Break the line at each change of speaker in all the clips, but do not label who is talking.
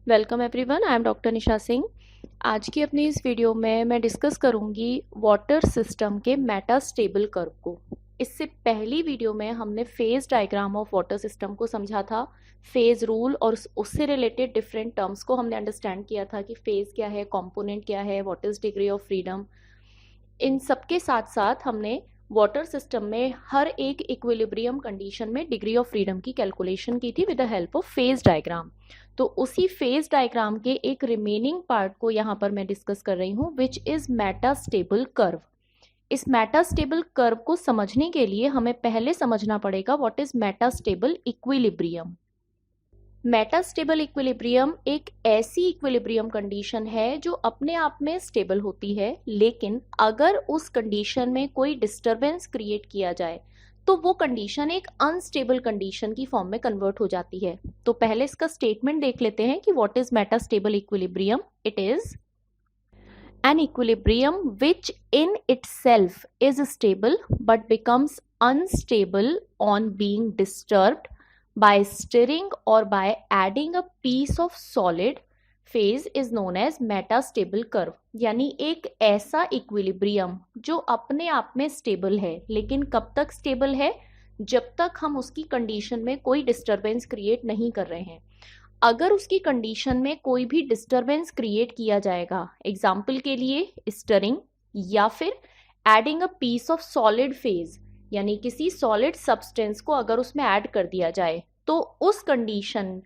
Welcome everyone, I am doctor Nisha Singh. आज की अपनी इस वीडियो में मैं डिस्कस करूंगी वाटर सिस्टम के मेटास्टेबल कर्व को। इससे पहली वीडियो में हमने phase diagram of water system को समझा था, फेज रूल और उससे रिलेटेड डिफरेंट टर्म्स को हमने अंडरस्टैंड किया था कि फेज क्या है, कंपोनेंट क्या है, what is degree of freedom. इन सबके साथ साथ हमने वाटर सिस्टम में हर एक इक्विलिब्रियम कंडीशन में डिग्री ऑफ फ्रीडम की कैलकुलेशन की थी with the help of phase diagram. तो उसी फेज डायग्राम के एक रिमेनिंग पार्ट को यहाँ पर मैं डिस्कस कर रही हूँ, विच इज मेटास्टेबल कर्व। इस मेटास्टेबल कर्व को समझने के लिए हमें पहले समझना पड़ेगा what is metastable equilibrium. Metastable equilibrium एक ऐसी इक्विलिब्रियम कंडीशन है जो अपने आप में स्टेबल होती है, लेकिन अगर उस कंडीशन में कोई डिस्टरबेंस क्रिएट किया जाए तो वो कंडीशन एक अनस्टेबल कंडीशन की फॉर्म में कन्वर्ट हो जाती है। तो पहले इसका स्टेटमेंट देख लेते हैं कि what is metastable equilibrium. It is an equilibrium which in itself is stable but becomes unstable on being disturbed by stirring or by adding a piece of solid phase is known as metastable curve। यानी एक ऐसा equilibrium जो अपने आप में stable है, लेकिन कब तक स्टेबल है? जब तक हम उसकी कंडीशन में कोई डिस्टरबेंस क्रिएट नहीं कर रहे हैं। अगर उसकी कंडीशन में कोई भी डिस्टरबेंस क्रिएट किया जाएगा, एग्जाम्पल के लिए स्टरिंग या फिर adding a piece of solid phase, यानी किसी सॉलिड सब्सटेंस को अगर उसमें ऐड कर दिया जाए, तो उस कंडीशन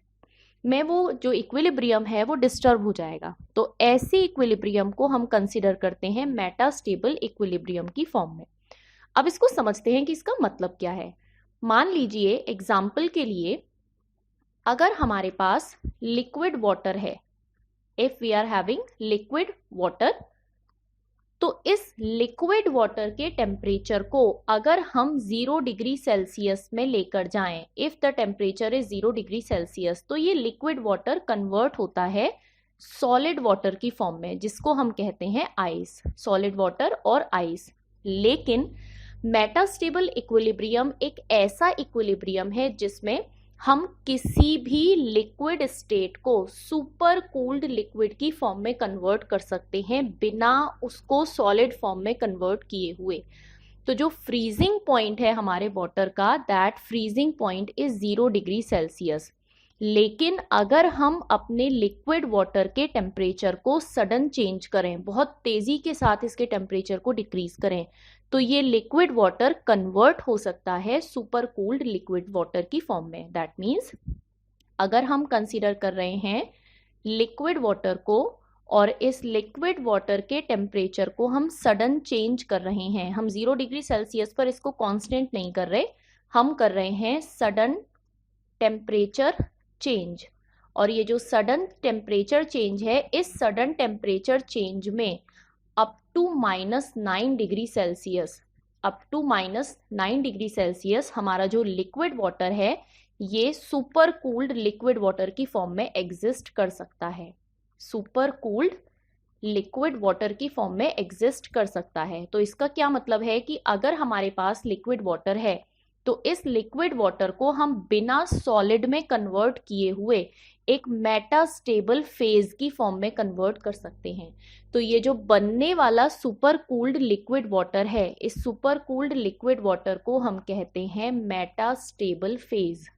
में वो जो इक्विलिब्रियम है वो डिस्टर्ब हो जाएगा। तो ऐसे इक्विलिब्रियम को हम कंसिडर करते हैं मेटास्टेबल इक्विलिब्रियम की फॉर्म में। अब इसको समझते हैं कि इसका मतलब क्या है। मान लीजिए एग्जाम्पल के लिए, अगर हमारे पास लिक्विड वाटर है, if we are having liquid water, तो इस लिक्विड वाटर के टेम्परेचर को अगर हम 0 डिग्री सेल्सियस में लेकर जाएं, if the temperature is 0 degree Celsius, तो ये लिक्विड वाटर कन्वर्ट होता है सॉलिड वाटर की फॉर्म में, जिसको हम कहते हैं आइस, सॉलिड वाटर और आइस। लेकिन मेटास्टेबल इक्विलिब्रियम एक ऐसा इक्विलिब्रियम है जिसमें हम किसी भी लिक्विड स्टेट को सुपर कूल्ड लिक्विड की फॉर्म में कन्वर्ट कर सकते हैं बिना उसको सॉलिड फॉर्म में कन्वर्ट किए हुए। तो जो फ्रीजिंग पॉइंट है हमारे वाटर का, that freezing point is 0 degree Celsius. लेकिन अगर हम अपने लिक्विड वाटर के टेम्परेचर को सडन चेंज करें, बहुत तेजी के साथ इसके टेम्परेचर को डिक्रीज करें, तो ये लिक्विड वाटर कन्वर्ट हो सकता है सुपर कूल्ड लिक्विड वाटर की फॉर्म में। दैट मीन्स अगर हम कंसीडर कर रहे हैं लिक्विड वाटर को और इस लिक्विड वाटर के टेम्परेचर को हम सडन चेंज कर रहे हैं, हम 0 डिग्री सेल्सियस पर इसको कांस्टेंट नहीं कर रहे, हम कर रहे हैं सडन टेम्परेचर चेंज। और ये जो सडन टेम्परेचर चेंज है, इस सडन टेम्परेचर चेंज में up to -9 degree Celsius, up to -9 degree Celsius हमारा जो लिक्विड वाटर है ये सुपर कूल्ड लिक्विड वाटर की फॉर्म में एग्जिस्ट कर सकता है, सुपर कूल्ड लिक्विड वाटर की फॉर्म में एग्जिस्ट कर सकता है। तो इसका क्या मतलब है कि अगर हमारे पास लिक्विड वाटर है तो इस लिक्विड वाटर को हम बिना सॉलिड में कन्वर्ट किए हुए एक मेटास्टेबल फेज की फॉर्म में कन्वर्ट कर सकते हैं। तो ये जो बनने वाला सुपर कूल्ड लिक्विड वाटर है, इस सुपर कूल्ड लिक्विड वाटर को हम कहते हैं मेटास्टेबल फेज।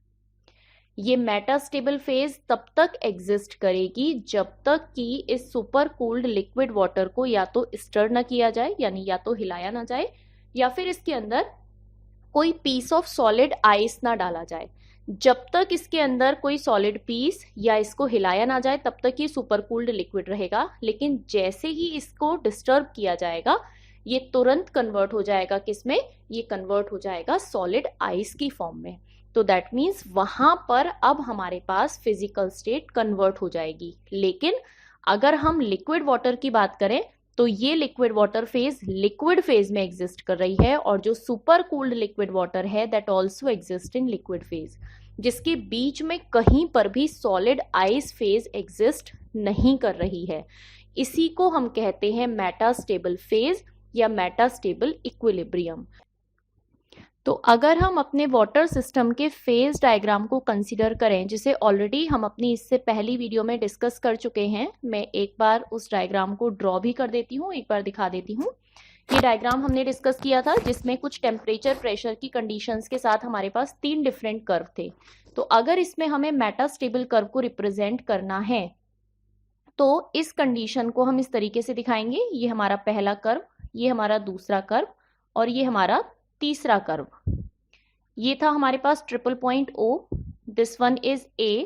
ये मेटास्टेबल फेज तब तक एग्जिस्ट करेगी जब तक कि इस सुपर कूल्ड लिक्विड वाटर को या तो स्टर ना किया जाए, यानी या तो हिलाया ना जाए, या फिर इसके अंदर कोई पीस ऑफ सॉलिड आइस ना डाला जाए। जब तक इसके अंदर कोई सॉलिड पीस या इसको हिलाया ना जाए तब तक ये सुपर कूल्ड लिक्विड रहेगा। लेकिन जैसे ही इसको डिस्टर्ब किया जाएगा, ये तुरंत कन्वर्ट हो जाएगा किसमें? ये कन्वर्ट हो जाएगा सॉलिड आइस की फॉर्म में। तो दैट मीन्स वहां पर अब हमारे पास फिजिकल स्टेट कन्वर्ट हो जाएगी। लेकिन अगर हम लिक्विड वाटर की बात करें तो ये liquid water phase liquid phase में एग्जिस्ट कर रही है, और जो सुपर कूल्ड लिक्विड वाटर है that also exist in liquid phase, जिसके बीच में कहीं पर भी सॉलिड आइस फेज एग्जिस्ट नहीं कर रही है। इसी को हम कहते हैं मेटास्टेबल फेज या मेटास्टेबल इक्विलिब्रियम। तो अगर हम अपने वाटर सिस्टम के फेज डायग्राम को कंसीडर करें, जिसे ऑलरेडी हम अपनी इससे पहली वीडियो में डिस्कस कर चुके हैं, मैं एक बार उस डायग्राम को ड्रॉ भी कर देती हूँ, एक बार दिखा देती हूँ। ये डायग्राम हमने डिस्कस किया था जिसमें कुछ टेम्परेचर प्रेशर की कंडीशंस के साथ हमारे पास 3 डिफरेंट कर्व थे। तो अगर इसमें हमें मेटास्टेबल कर्व को रिप्रेजेंट करना है तो इस कंडीशन को हम इस तरीके से दिखाएंगे। ये हमारा पहला कर्व, ये हमारा दूसरा कर्व और ये हमारा तीसरा कर्व। ये था हमारे पास triple point O, this one is A,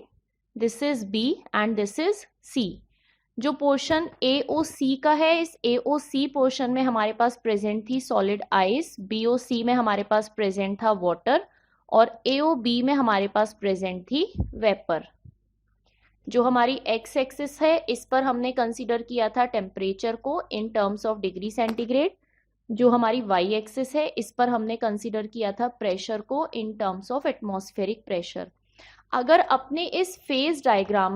this is B and this is C। जो पोर्शन AOC का है, इस AOC पोर्शन में हमारे पास प्रेजेंट थी सॉलिड आइस, BOC में हमारे पास प्रेजेंट था वाटर और AOB में हमारे पास प्रेजेंट थी वेपर। जो हमारी एक्स एक्सिस है इस पर हमने कंसीडर किया था टेम्परेचर को in terms of degree centigrade. जो हमारी वाई एक्सिस है इस पर हमने कंसीडर किया था प्रेशर को in terms of atmospheric pressure. अगर अपने इस फेज डायग्राम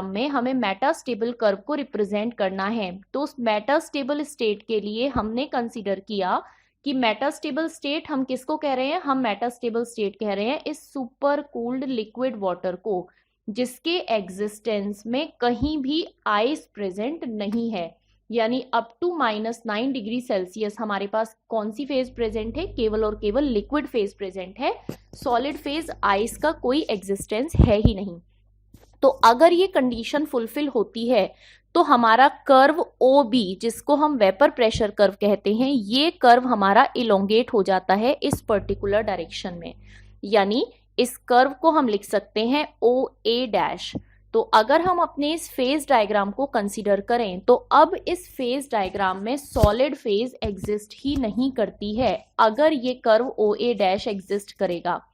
में हमें मेटास्टेबल कर्व को रिप्रेजेंट करना है तो उस मेटास्टेबल स्टेट के लिए हमने कंसीडर किया कि मेटास्टेबल स्टेट हम किसको कह रहे हैं, हम मेटास्टेबल स्टेट कह रहे हैं इस सुपर कूल्ड लिक्विड वाटर को जिसके एग्जिस्टेंस में कहीं भी आइस प्रेजेंट नहीं है। यानी अप टू -9 डिग्री सेल्सियस हमारे पास कौन सी फेज प्रेजेंट है, केवल और केवल लिक्विड फेज प्रेजेंट है, सॉलिड फेज आइस का कोई एग्जिस्टेंस है ही नहीं। तो अगर ये कंडीशन फुलफिल होती है तो हमारा कर्व OB, जिसको हम वेपर प्रेशर कर्व कहते हैं, ये कर्व हमारा इलोंगेट हो जाता है इस पर्टिकुलर डायरेक्शन में। यानी इस कर्व को हम लिख सकते हैं OA'। तो अगर हम अपने इस फेज डायग्राम को कंसीडर करें तो अब इस फेज डायग्राम में सॉलिड फेज एग्जिस्ट ही नहीं करती है। अगर ये कर्व OA' एग्जिस्ट करेगा,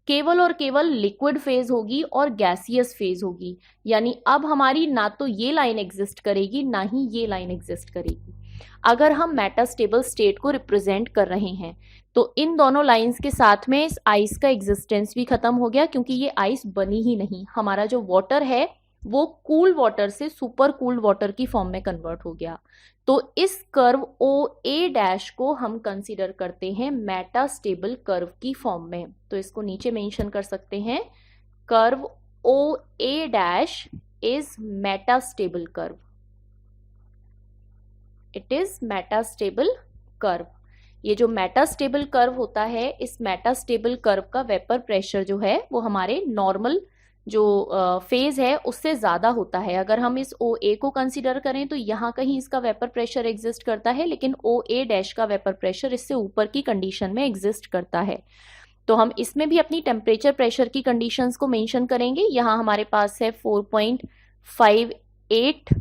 केवल और केवल लिक्विड फेज होगी और गैसियस फेज होगी। यानी अब हमारी ना तो ये लाइन एग्जिस्ट करेगी ना ही ये लाइन एग्जिस्ट करेगी। अगर हम मेटास्टेबल स्टेट को रिप्रेजेंट कर रहे हैं तो इन दोनों लाइंस के साथ में इस आइस का एग्जिस्टेंस भी खत्म हो गया, क्योंकि ये आइस बनी ही नहीं। हमारा जो वाटर है वो कूल वाटर से सुपर कूल्ड वाटर की फॉर्म में कन्वर्ट हो गया। तो इस कर्व OA' को हम कंसीडर करते हैं मेटास्टेबल कर्व की फॉर्म में। तो इसको नीचे मेंशन कर सकते हैं, curve OA' is metastable curve, it is metastable curve. ये जो मेटास्टेबल कर्व होता है, इस मेटास्टेबल कर्व का वेपर प्रेशर जो है वो हमारे नॉर्मल जो फेज है उससे ज्यादा होता है। अगर हम इस OA को कंसीडर करें तो यहाँ कहीं इसका वेपर प्रेशर एग्जिस्ट करता है, लेकिन OA' का वेपर प्रेशर इससे ऊपर की कंडीशन में एग्जिस्ट करता है। तो हम इसमें भी अपनी टेम्परेचर प्रेशर की कंडीशंस को मेंशन करेंगे। यहाँ हमारे पास है 4.58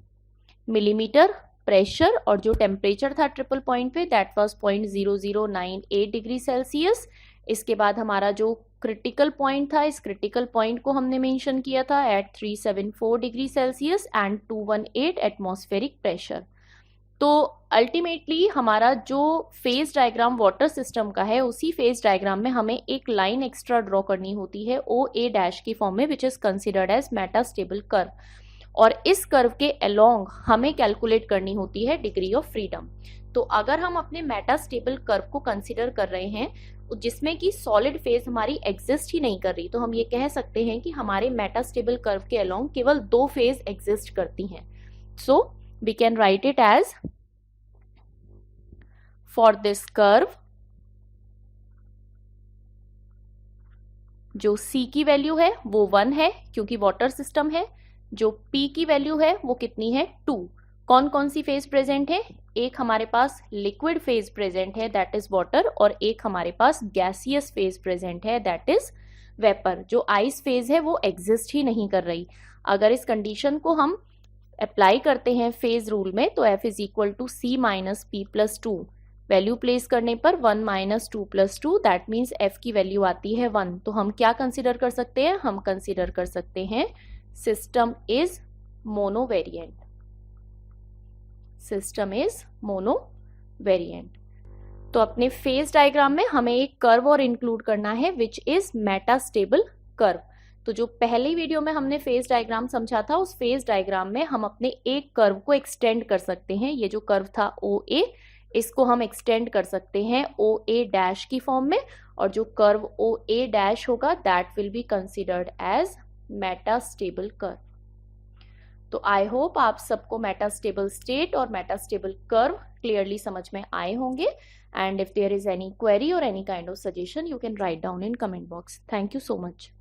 मिलीमीटर प्रेशर और जो टेम्परेचर था ट्रिपल पॉइंट पे दैट वाज 0.0098 डिग्री सेल्सियस। इसके बाद हमारा जो क्रिटिकल पॉइंट था, इस क्रिटिकल पॉइंट को हमने मेंशन किया था at 374 degree Celsius and 218 atmospheric pressure. तो अल्टीमेटली हमारा जो फेज डायग्राम वाटर सिस्टम का है, उसी फेज डायग्राम में हमें एक लाइन एक्स्ट्रा ड्रॉ करनी होती है OA' की फॉर्म में, which is considered as metastable curve. और इस कर्व के अलोंग हमें कैलकुलेट करनी होती है डिग्री ऑफ फ्रीडम। तो अगर हम अपने मेटास्टेबल कर्व को कंसीडर कर रहे हैं जिसमें कि सॉलिड फेज हमारी एग्जिस्ट ही नहीं कर रही, तो हम ये कह सकते हैं कि हमारे मेटास्टेबल कर्व के अलोंग केवल 2 फेज एग्जिस्ट करती हैं। So we can write it as, for this curve जो C की वैल्यू है वो 1 है क्योंकि वाटर सिस्टम है, जो P की वैल्यू है वो कितनी है 2। कौन कौन सी फेज प्रेजेंट है, एक हमारे पास लिक्विड फेज प्रेजेंट है दैट इज वाटर, और एक हमारे पास गैसियस फेज प्रेजेंट है दैट इज वेपर। जो आइस फेज है वो एग्जिस्ट ही नहीं कर रही। अगर इस कंडीशन को हम अप्लाई करते हैं फेज रूल में तो F is equal to C minus P plus 2, value place करने पर 1 minus 2 plus 2 that means F की वैल्यू आती है 1। तो हम क्या कंसिडर कर सकते हैं, हम कंसिडर कर सकते हैं सिस्टम इज मोनोवेरिएंट, सिस्टम इज मोनोवेरिएंट। तो अपने फेज डायग्राम में हमें एक कर्व और इंक्लूड करना है विच इज मेटास्टेबल कर्व। तो जो पहली वीडियो में हमने फेज डायग्राम समझा था, उस फेज डायग्राम में हम अपने एक कर्व को एक्सटेंड कर सकते हैं। ये जो कर्व था OA, इसको हम एक्सटेंड कर सकते हैं ओ ए डैश की फॉर्म में, और जो कर्व ओ ए डैश होगा that will be considered as metastable curve. तो आई होप आप सबको मेटास्टेबल स्टेट और मेटास्टेबल कर्व क्लियरली समझ में आए होंगे। And if there is any query और any kind of suggestion, you can write down in comment box. Thank you so much.